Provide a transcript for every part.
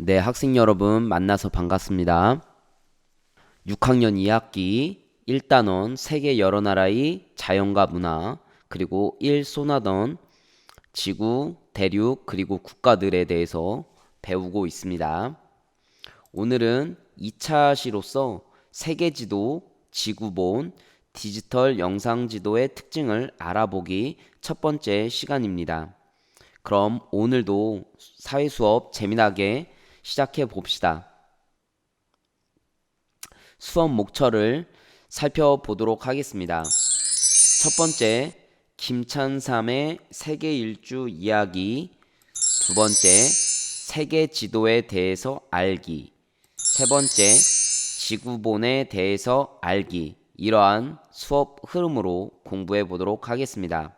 네, 학생 여러분 만나서 반갑습니다. 6학년 2학기 1단원 세계 여러 나라의 자연과 문화, 그리고 1소나던 지구, 대륙, 그리고 국가들에 대해서 배우고 있습니다. 오늘은 2차 시로서 세계 지도, 지구본, 디지털 영상 지도의 특징을 알아보기 첫 번째 시간입니다. 그럼 오늘도 사회 수업 재미나게 시작해 봅시다. 수업 목차를 살펴보도록 하겠습니다. 첫 번째, 김찬삼의 세계 일주 이야기. 두 번째, 세계 지도에 대해서 알기. 세 번째, 지구본에 대해서 알기. 이러한 수업 흐름으로 공부해 보도록 하겠습니다.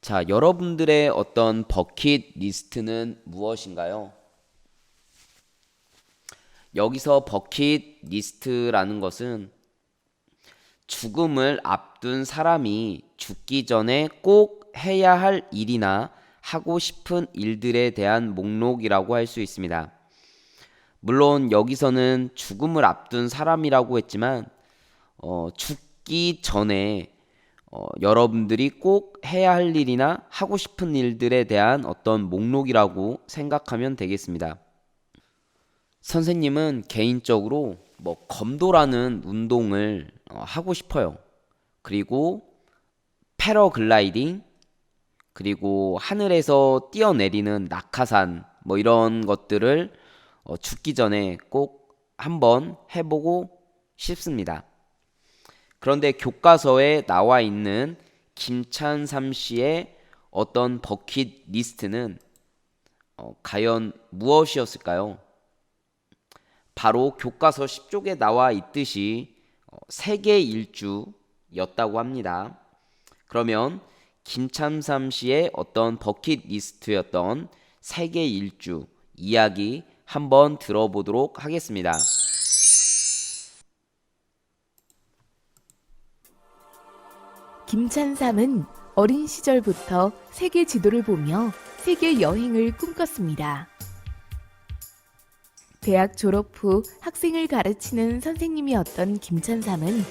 자, 여러분들의 어떤 버킷 리스트는 무엇인가요? 여기서 버킷 리스트라는 것은 죽음을 앞둔 사람이 죽기 전에 꼭 해야 할 일이나 하고 싶은 일들에 대한 목록이라고 할 수 있습니다. 물론 여기서는 죽음을 앞둔 사람이라고 했지만 죽기 전에 여러분들이 꼭 해야 할 일이나 하고 싶은 일들에 대한 어떤 목록이라고 생각하면 되겠습니다. 선생님은 개인적으로 검도라는 운동을 하고 싶어요. 그리고 패러글라이딩, 그리고 하늘에서 뛰어내리는 낙하산, 이런 것들을 죽기 전에 꼭 한번 해보고 싶습니다. 그런데 교과서에 나와 있는 김찬삼 씨의 어떤 버킷 리스트는 과연 무엇이었을까요? 바로 교과서 10쪽에 나와 있듯이 세계 일주였다고 합니다. 그러면 김참삼 씨의 어떤 버킷 리스트였던 세계 일주 이야기 한번 들어보도록 하겠습니다. 김찬삼은 어린 시절부터 세계 지도를 보며 세계 여행을 꿈꿨습니다. 대학 졸업 후 학생을 가르치는 선생님이었던 김찬삼은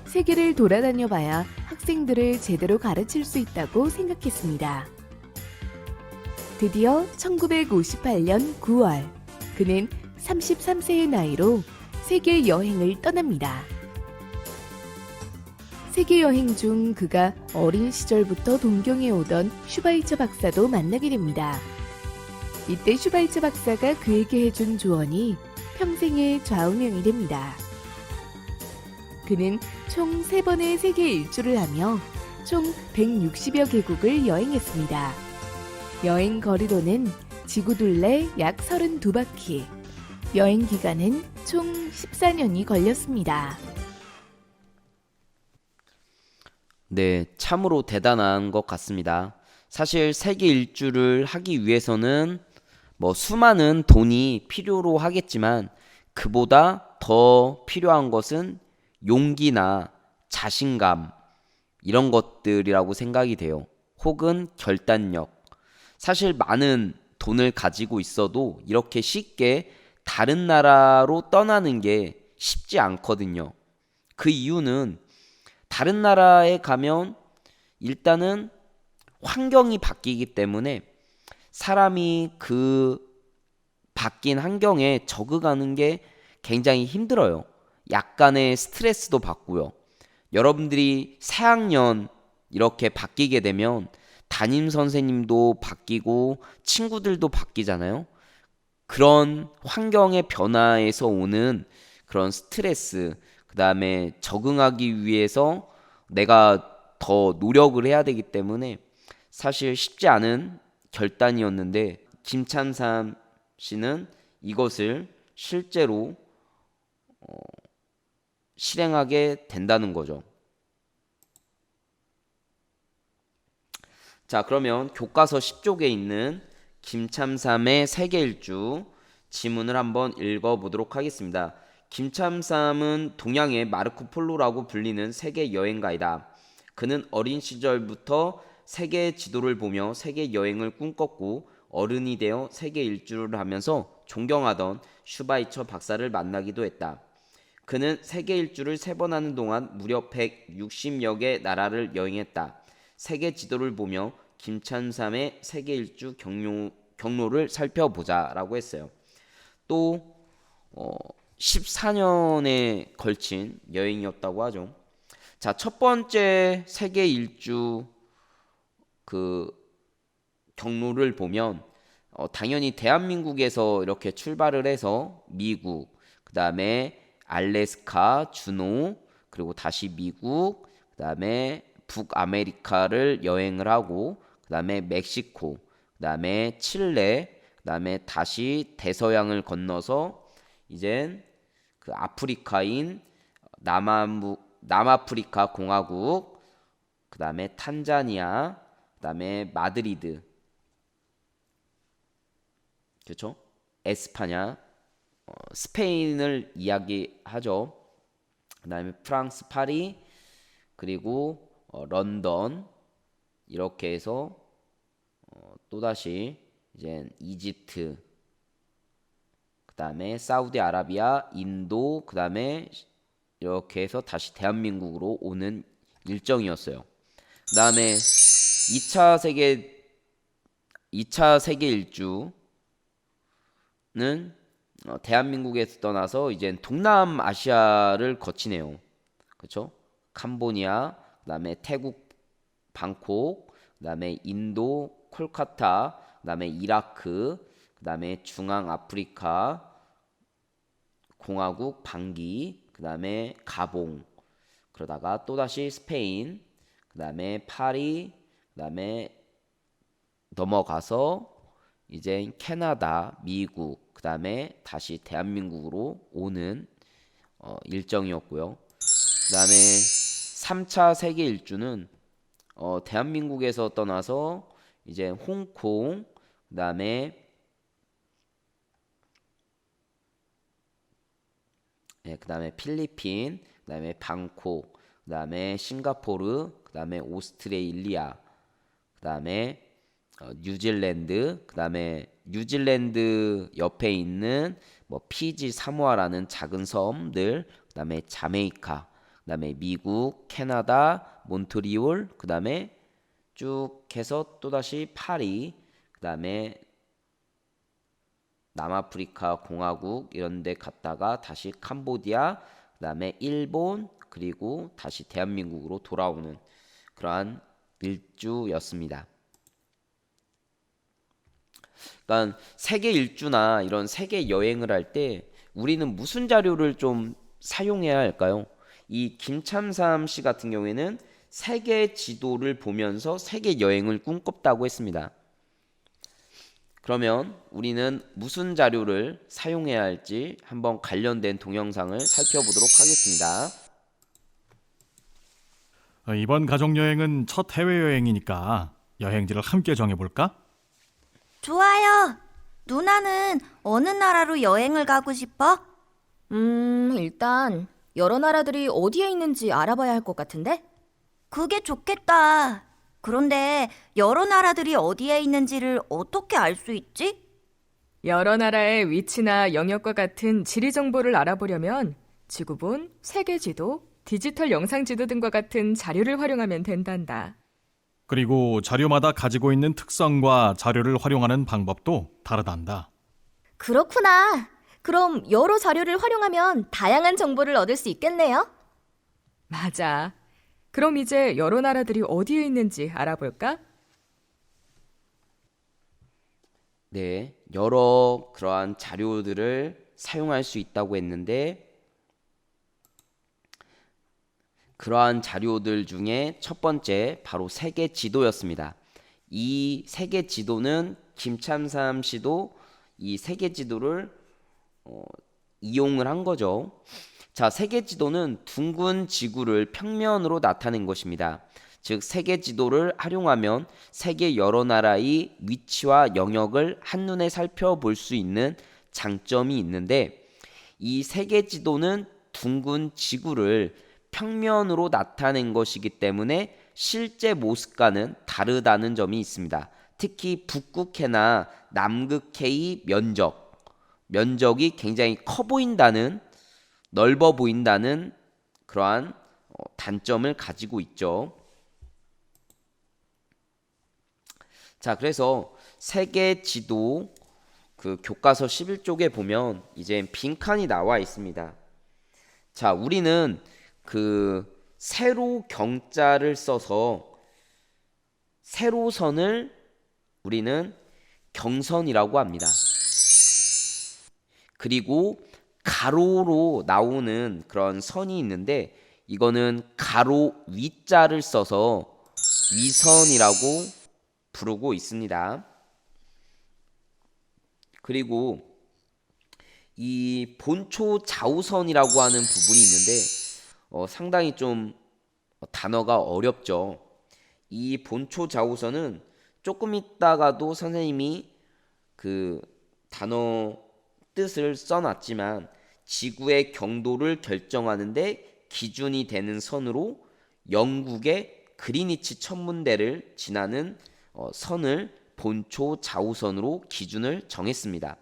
세계를 돌아다녀 봐야 학생들을 제대로 가르칠 수 있다고 생각했습니다. 드디어 1958년 9월, 그는 33세의 나이로 세계 여행을 떠납니다. 세계 여행 중 그가 어린 시절부터 동경해 오던 슈바이처 박사도 만나게 됩니다. 이때 슈바이처 박사가 그에게 해준 조언이 평생의 좌우명이 됩니다. 그는 총 3번의 세계 일주를 하며 총 160여 개국을 여행했습니다. 여행 거리로는 지구 둘레 약 32바퀴, 여행 기간은 총 14년이 걸렸습니다. 네, 참으로 대단한 것 같습니다. 사실 세계 일주를 하기 위해서는 수많은 돈이 필요로 하겠지만 그보다 더 필요한 것은 용기나 자신감 이런 것들이라고 생각이 돼요. 혹은 결단력. 사실 많은 돈을 가지고 있어도 이렇게 쉽게 다른 나라로 떠나는 게 쉽지 않거든요. 그 이유는 다른 나라에 가면 일단은 환경이 바뀌기 때문에 사람이 그 바뀐 환경에 적응하는 게 굉장히 힘들어요. 약간의 스트레스도 받고요. 여러분들이 새학년 이렇게 바뀌게 되면 담임 선생님도 바뀌고 친구들도 바뀌잖아요. 그런 환경의 변화에서 오는 그런 스트레스, 그 다음에 적응하기 위해서 내가 더 노력을 해야 되기 때문에 사실 쉽지 않은 결단이었는데 김찬삼 씨는 이것을 실제로 실행하게 된다는 거죠. 자, 그러면 교과서 10쪽에 있는 김참삼의 세계 일주 지문을 한번 읽어보도록 하겠습니다. 김참삼은 동양의 마르코 폴로라고 불리는 세계 여행가이다. 그는 어린 시절부터 세계 지도를 보며 세계 여행을 꿈꿨고 어른이 되어 세계 일주를 하면서 존경하던 슈바이처 박사를 만나기도 했다. 그는 세계 일주를 3번 하는 동안 무려 160여 개 나라를 여행했다. 세계 지도를 보며 김참삼의 세계 일주 경로를 살펴보자라고 했어요. 또 14년에 걸친 여행이었다고 하죠. 자, 첫 번째 세계 일주 그 경로를 보면 당연히 대한민국에서 이렇게 출발을 해서 미국, 그 다음에 알래스카, 주노, 그리고 다시 미국, 그 다음에 북아메리카를 여행을 하고, 그 다음에 멕시코, 그 다음에 칠레, 그 다음에 다시 대서양을 건너서 이젠 그 아프리카인 남아프리카 공화국, 그 다음에 탄자니아, 그 다음에 마드리드, 그렇죠? 에스파냐, 스페인을 이야기하죠. 그 다음에 프랑스 파리, 그리고 런던, 이렇게 해서 또다시 이제 이집트, 그 다음에 사우디아라비아, 인도, 그 다음에 이렇게 해서 다시 대한민국으로 오는 일정이었어요. 그 다음에 2차 세계 일주는 대한민국에서 떠나서 이제 동남아시아를 거치네요. 그렇죠? 캄보디아, 그다음에 태국 방콕, 그다음에 인도 콜카타, 그다음에 이라크, 그다음에 중앙 아프리카 공화국 방기, 그다음에 가봉. 그러다가 또다시 스페인, 그다음에 파리, 그다음에 넘어가서 이제 캐나다, 미국, 그 다음에 다시 대한민국으로 오는 일정이었고요. 그 다음에 3차 세계 일주는 대한민국에서 떠나서 이제 홍콩, 그 다음에 필리핀, 그 다음에 방콕, 그 다음에 싱가포르, 그 다음에 오스트레일리아, 그 다음에 뉴질랜드, 그 다음에 뉴질랜드 옆에 있는 뭐 피지, 사모아라는 작은 섬들, 그 다음에 자메이카, 그 다음에 미국, 캐나다, 몬트리올, 그 다음에 쭉 해서 또다시 파리, 그 다음에 남아프리카 공화국 이런 데 갔다가 다시 캄보디아, 그 다음에 일본, 그리고 다시 대한민국으로 돌아오는 그러한 일주였습니다. 그러니까 세계 일주나 이런 세계 여행을 할 때 우리는 무슨 자료를 좀 사용해야 할까요? 이 김참삼 씨 같은 경우에는 세계 지도를 보면서 세계 여행을 꿈꿨다고 했습니다. 그러면 우리는 무슨 자료를 사용해야 할지 한번 관련된 동영상을 살펴보도록 하겠습니다. 이번 가족여행은 첫 해외여행이니까 여행지를 함께 정해볼까? 좋아요. 누나는 어느 나라로 여행을 가고 싶어? 일단 여러 나라들이 어디에 있는지 알아봐야 할 것 같은데? 그게 좋겠다. 그런데 여러 나라들이 어디에 있는지를 어떻게 알 수 있지? 여러 나라의 위치나 영역과 같은 지리 정보를 알아보려면 지구본, 세계지도, 디지털 영상지도 등과 같은 자료를 활용하면 된단다. 그리고 자료마다 가지고 있는 특성과 자료를 활용하는 방법도 다르단다. 그렇구나. 그럼 여러 자료를 활용하면 다양한 정보를 얻을 수 있겠네요. 맞아. 그럼 이제 여러 나라들이 어디에 있는지 알아볼까? 네, 여러 그러한 자료들을 사용할 수 있다고 했는데 그러한 자료들 중에 첫 번째 바로 세계 지도였습니다. 이 세계 지도는 김참삼 씨도 이 세계 지도를 이용을 한 거죠. 자, 세계 지도는 둥근 지구를 평면으로 나타낸 것입니다. 즉 세계 지도를 활용하면 세계 여러 나라의 위치와 영역을 한눈에 살펴볼 수 있는 장점이 있는데 이 세계 지도는 둥근 지구를 평면으로 나타낸 것이기 때문에 실제 모습과는 다르다는 점이 있습니다. 특히 북극해나 남극해의 면적이 굉장히 커 보인다는, 넓어 보인다는 그러한 단점을 가지고 있죠. 자, 그래서 세계 지도 그 교과서 11쪽에 보면 이제 빈칸이 나와 있습니다. 자, 우리는 그 세로 경자를 써서 세로선을 우리는 경선이라고 합니다. 그리고 가로로 나오는 그런 선이 있는데 이거는 가로 위자를 써서 위선이라고 부르고 있습니다. 그리고 이 본초 좌우선이라고 하는 부분이 있는데 상당히 좀 단어가 어렵죠. 이 본초 좌우선은 조금 있다가도 선생님이 그 단어 뜻을 써놨지만 지구의 경도를 결정하는데 기준이 되는 선으로 영국의 그리니치 천문대를 지나는 선을 본초 좌우선으로 기준을 정했습니다.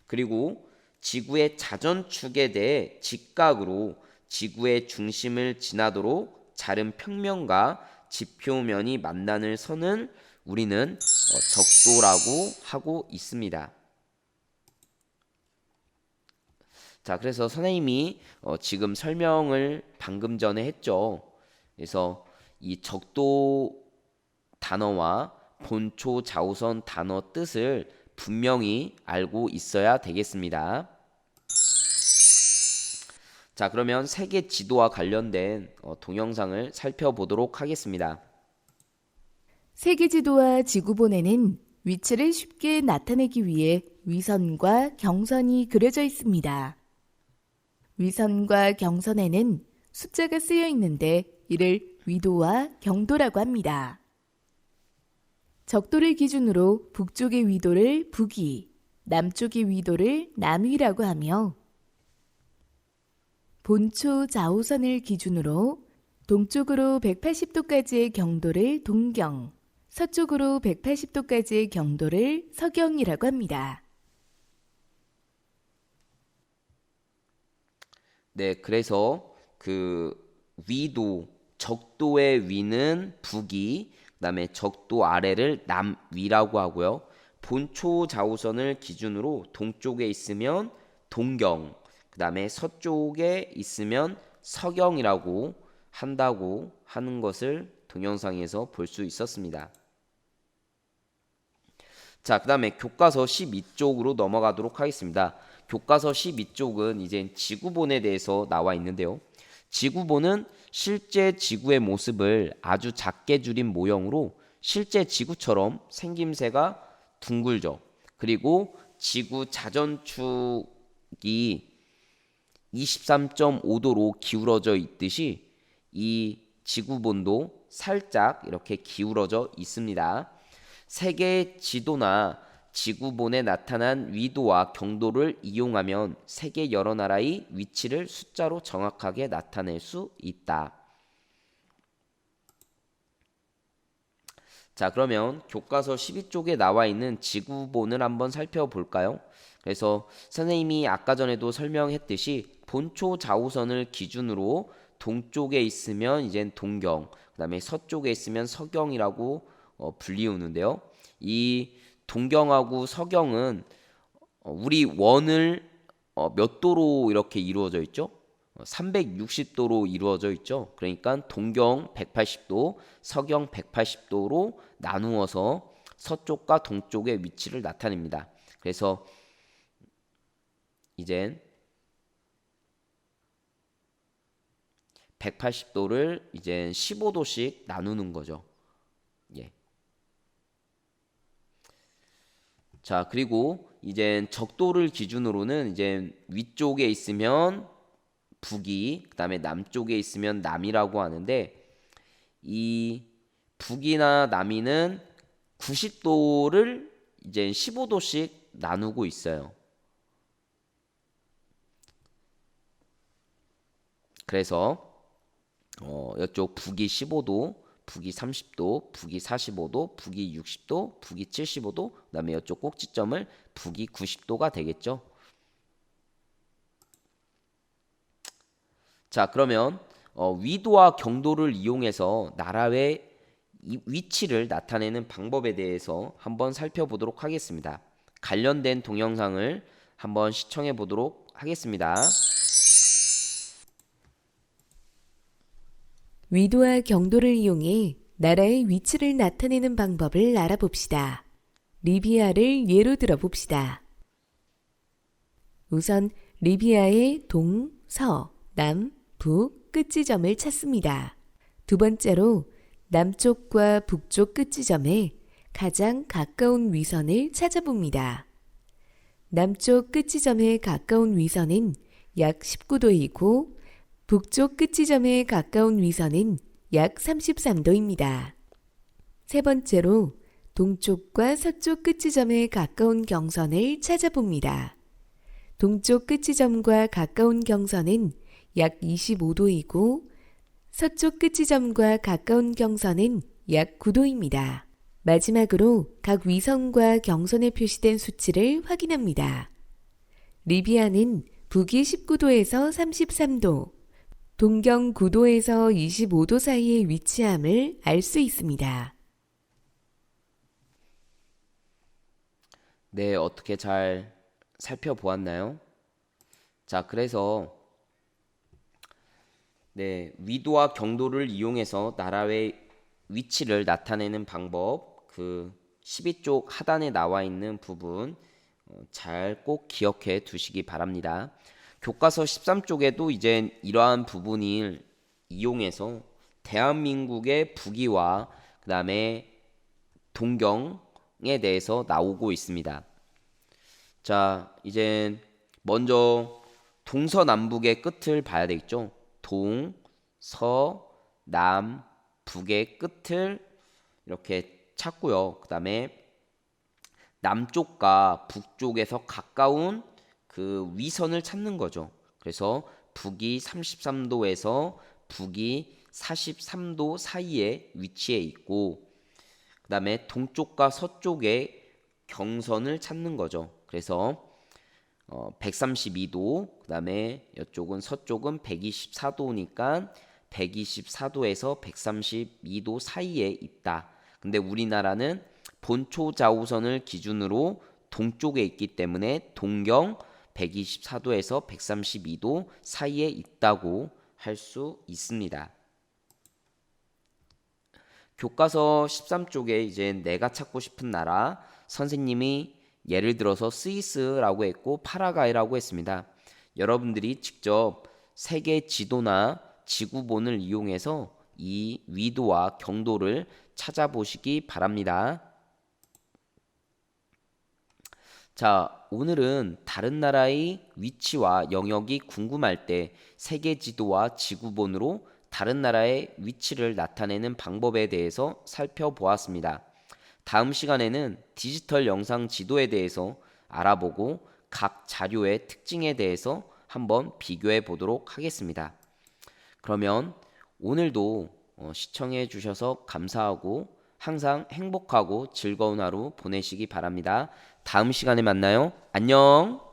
그리고 지구의 자전축에 대해 직각으로 지구의 중심을 지나도록 자른 평면과 지표면이 만나는 선을 우리는 적도라고 하고 있습니다. 자, 그래서 선생님이 지금 설명을 방금 전에 했죠. 그래서 이 적도 단어와 본초 좌우선 단어 뜻을 분명히 알고 있어야 되겠습니다. 자, 그러면 세계 지도와 관련된 동영상을 살펴보도록 하겠습니다. 세계 지도와 지구본에는 위치를 쉽게 나타내기 위해 위선과 경선이 그려져 있습니다. 위선과 경선에는 숫자가 쓰여 있는데 이를 위도와 경도라고 합니다. 적도를 기준으로 북쪽의 위도를 북위, 남쪽의 위도를 남위라고 하며 본초 좌우선을 기준으로 동쪽으로 180도까지의 경도를 동경, 서쪽으로 180도까지의 경도를 서경이라고 합니다. 네, 그래서 그 위도, 적도의 위는 북위, 그다음에 적도 아래를 남위라고 하고요. 본초 좌우선을 기준으로 동쪽에 있으면 동경, 그다음에 서쪽에 있으면 서경이라고 한다고 하는 것을 동영상에서 볼 수 있었습니다. 자, 그다음에 교과서 12쪽으로 넘어가도록 하겠습니다. 교과서 12쪽은 이제 지구본에 대해서 나와 있는데요. 지구본은 실제 지구의 모습을 아주 작게 줄인 모형으로 실제 지구처럼 생김새가 둥글죠. 그리고 지구 자전축이 23.5도로 기울어져 있듯이 이 지구본도 살짝 이렇게 기울어져 있습니다. 세계 지도나 지구본에 나타난 위도와 경도를 이용하면 세계 여러 나라의 위치를 숫자로 정확하게 나타낼 수 있다. 자, 그러면 교과서 12쪽에 나와 있는 지구본을 한번 살펴볼까요? 그래서 선생님이 아까 전에도 설명했듯이 본초 좌우선을 기준으로 동쪽에 있으면 이제 동경, 그다음에 서쪽에 있으면 서경이라고 불리우는데요. 이 동경하고 서경은 우리 원을 몇 도로 이렇게 이루어져 있죠? 360도로 이루어져 있죠. 그러니까 동경 180도, 서경 180도로 나누어서 서쪽과 동쪽의 위치를 나타냅니다. 그래서 이젠 180도를 이제 15도씩 나누는 거죠. 예. 자, 그리고 이제 적도를 기준으로는 이제 위쪽에 있으면 북위, 그다음에 남쪽에 있으면 남이라고 하는데 이 북이나 남이는 90도를 이제 15도씩 나누고 있어요. 그래서 이쪽 북이 15도, 북위 30도, 북위 45도, 북위 60도, 북위 75도, 그다음에 이쪽 꼭지점을 북위 90도가 되겠죠. 자, 그러면 위도와 경도를 이용해서 나라의 위치를 나타내는 방법에 대해서 한번 살펴보도록 하겠습니다. 관련된 동영상을 한번 시청해 보도록 하겠습니다. 위도와 경도를 이용해 나라의 위치를 나타내는 방법을 알아봅시다. 리비아를 예로 들어 봅시다. 우선 리비아의 동, 서, 남, 북 끝지점을 찾습니다. 두 번째로 남쪽과 북쪽 끝지점에 가장 가까운 위선을 찾아봅니다. 남쪽 끝지점에 가까운 위선은 약 19도이고 북쪽 끝지점에 가까운 위선은 약 33도입니다. 세 번째로 동쪽과 서쪽 끝지점에 가까운 경선을 찾아봅니다. 동쪽 끝지점과 가까운 경선은 약 25도이고 서쪽 끝지점과 가까운 경선은 약 9도입니다. 마지막으로 각 위선과 경선에 표시된 수치를 확인합니다. 리비아는 북위 19도에서 33도, 동경 9도에서 25도 사이에 위치함을 알 수 있습니다. 네, 어떻게 잘 살펴보았나요? 자, 그래서 위도와 경도를 이용해서 나라의 위치를 나타내는 방법, 그 12쪽 하단에 나와 있는 부분 잘 꼭 기억해 두시기 바랍니다. 교과서 13쪽에도 이제 이러한 부분을 이용해서 대한민국의 북위와 그 다음에 동경에 대해서 나오고 있습니다. 자, 이제 먼저 동서남북의 끝을 봐야 되겠죠. 동, 서, 남, 북의 끝을 이렇게 찾고요. 그 다음에 남쪽과 북쪽에서 가까운 그 위선을 찾는 거죠. 그래서 북위 33도에서 북위 43도 사이에 위치해 있고, 그 다음에 동쪽과 서쪽의 경선을 찾는 거죠. 그래서 132도, 그 다음에 이쪽은 서쪽은 124도니까 124도에서 132도 사이에 있다. 근데 우리나라는 본초 좌우선을 기준으로 동쪽에 있기 때문에 동경 124도에서 132도 사이에 있다고 할 수 있습니다. 교과서 13쪽에 이제 내가 찾고 싶은 나라, 선생님이 예를 들어서 스위스라고 했고 파라과이라고 했습니다. 여러분들이 직접 세계 지도나 지구본을 이용해서 이 위도와 경도를 찾아보시기 바랍니다. 자, 오늘은 다른 나라의 위치와 영역이 궁금할 때 세계 지도와 지구본으로 다른 나라의 위치를 나타내는 방법에 대해서 살펴보았습니다. 다음 시간에는 디지털 영상 지도에 대해서 알아보고 각 자료의 특징에 대해서 한번 비교해 보도록 하겠습니다. 그러면 오늘도 시청해 주셔서 감사하고 항상 행복하고 즐거운 하루 보내시기 바랍니다. 다음 시간에 만나요. 안녕.